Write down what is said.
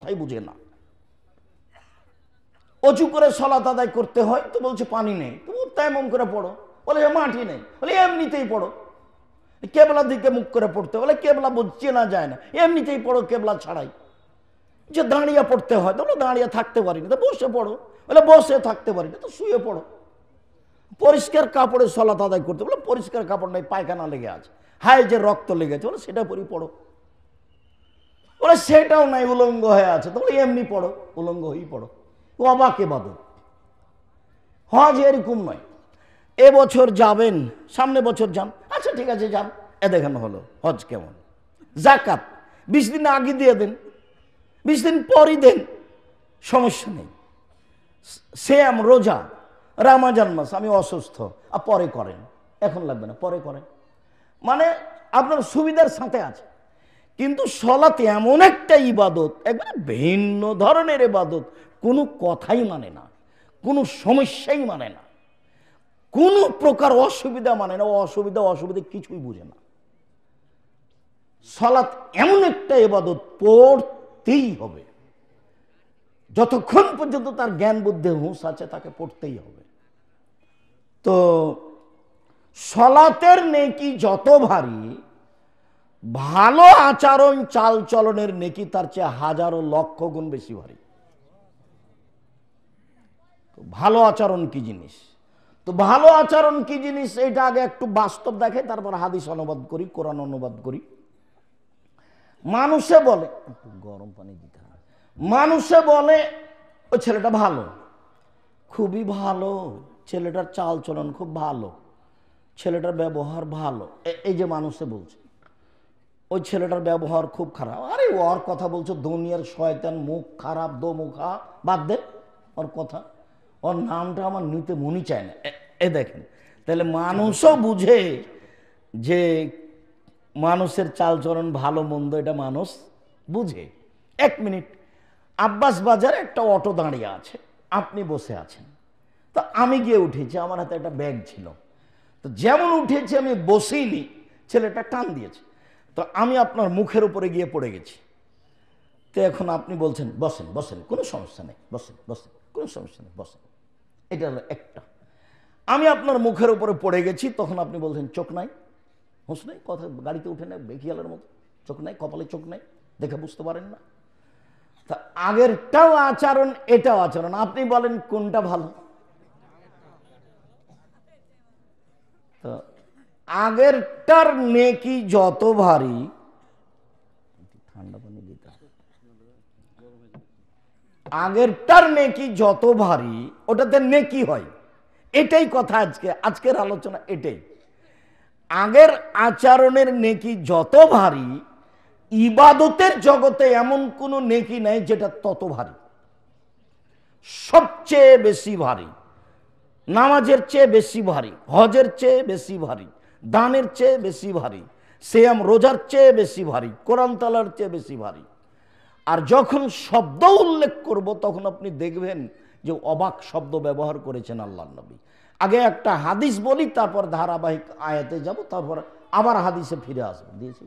কথাই বুঝে না। অজু করে সালাত আদায় করতে হয় তো বলছে পানি নেই, তো তায়াম্মুম করে পড়ো, বলে মাটি নেই, বলে এমনিতেই পড়ো। কেবলার দিকে মুখ করে পড়তে, বলে কেবলা চেনা যায় না, এমনিতেই পড়ো কেবলা ছাড়াই। যে দাঁড়িয়ে পড়তে হয়, তো দাঁড়িয়ে থাকতে পারি না, তো বসে পড়ো, বলে বসে থাকতে পারি না, তো শুয়ে পড়ো। পরিষ্কার কাপড়ে সালাত আদায় করতে, বলে পরিষ্কার কাপড় নাই, পায়খানা লেগে আছে, হায় যে রক্ত লেগেছে, বলে সেটা পরি পড়ো। বলে সেটাও নাই, উলঙ্গ হয়ে আছে, তো বলে এমনি পড়ো, উলঙ্গ হয়েই পড়ো। অবাক ইবাদত। হজ এরকম নয়, এবছর যাবেন, সামনে বছর যান, আচ্ছা ঠিক আছে যান, এ দেখানো হলো হজ কেমন। জাকাত 20 দিন আগে দিয়ে দেন, 20 দিন পরই দেন, সমস্যা নেই। সিয়াম রোজা, রমজান মাস আমি অসুস্থ, আর পরে করেন, এখন লাগবে না, পরে করেন, মানে আপনার সুবিধার সাথে আছে। কিন্তু সালাত এমন একটা ইবাদত, একবারে ভিন্ন ধরনের ইবাদত, কোনো কথাই মানে না, কোনো সমস্যাই মানে না, কোনো প্রকার অসুবিধা মানে না, অসুবিধা কিছুই বুঝে না। সালাত এমন একটা ইবাদত, পড়তেই হবে, যতক্ষণ পর্যন্ত তার জ্ঞান বুদ্ধি হুঁশ আছে তাকে পড়তেই হবে। তো সালাতের নেকি যত ভারী, ভালো আচরণ চাল চলনের নেকি তার চেয়ে হাজারো লক্ষ গুণ বেশি ভারী। ভালো আচরণ কি জিনিস? তো ভালো আচরণ কি জিনিস এটা আগে একটু বাস্তব দেখে, তারপর হাদিস অনুবাদ করি, কোরআন অনুবাদ করি। মানুষে বলে, একটু গরম পানি দিতে হবে, মানুষে বলে ওই ছেলেটা ভালো, খুবই ভালো, ছেলেটার চাল চলন খুব ভালো, ছেলেটার ব্যবহার ভালো। এই যে মানুষে বলছে ওই ছেলেটার ব্যবহার খুব খারাপ, আরে ওর কথা বলছো, দুনিয়ার শয়তান, মুখ খারাপ, দোমুখা, বাদ দে ওর কথা, ওর নামটা আমার নিতে মনই চায় না। এ দেখেন, তাহলে মানুষও বুঝে যে মানুষের চালচলন ভালো মন্দ, এটা মানুষ বুঝে। 1 মিনিট, আব্বাস বাজারে একটা অটো দাঁড়িয়ে আছে, আপনি বসে আছেন, তো আমি গিয়ে উঠেছি, আমার হাতে একটা ব্যাগ ছিল, তো যেমন উঠেছি আমি বসেইনি, ছেলেটা টান দিয়েছে, তো আমি আপনার মুখের উপরে গিয়ে পড়ে গেছি। তো এখন আপনি বলছেন বসেন বসেন, কোনো সমস্যা নেই, বসেন বসেন, কোনো সমস্যা নেই, বসেন। এটা হলো একটা। আমি আপনার মুখের উপরে পড়ে গেছি, তখন আপনি বলছেন চোখ নাই, হুঁশ নাই, কথা গাড়িতে উঠে নেয় বেখিয়ালের মতো, চোখ নাই, কপালে চোখ নাই, দেখে বুঝতে পারেন না। তা আগেরটাও আচরণ, এটাও আচরণ, আপনি বলেন কোনটা ভালো? তো আগেরটার নেকি যত ভারী, ঠান্ডা পানি দিতে, আগেরটার নেকি যত ভারী ওটাতে নেকি হয়, এটাই কথা আজকের আলোচনা এটাই। আগের আচরণের নেকি যত ভারী, ইবাদতের জগতে এমন কোনো নেকি নাই যেটা তত ভারী, সবচেয়ে বেশি ভারী, নামাজের চেয়ে বেশি ভারী, হজের চেয়ে বেশি ভারী, দানের চেয়ে বেশি ভারী, সিয়াম রোজার চেয়ে বেশি ভারী, কোরআন তালার চেয়ে বেশি ভারী। আর যখন শব্দ উল্লেখ করব তখন আপনি দেখবেন যে অবাক শব্দ ব্যবহার করেছেন আল্লাহর নবী। আগে একটা হাদিস বলি, তারপর ধারাবাহিক আয়াতে যাব, তারপর আবার হাদিসে ফিরে আসবো। দিয়েছি।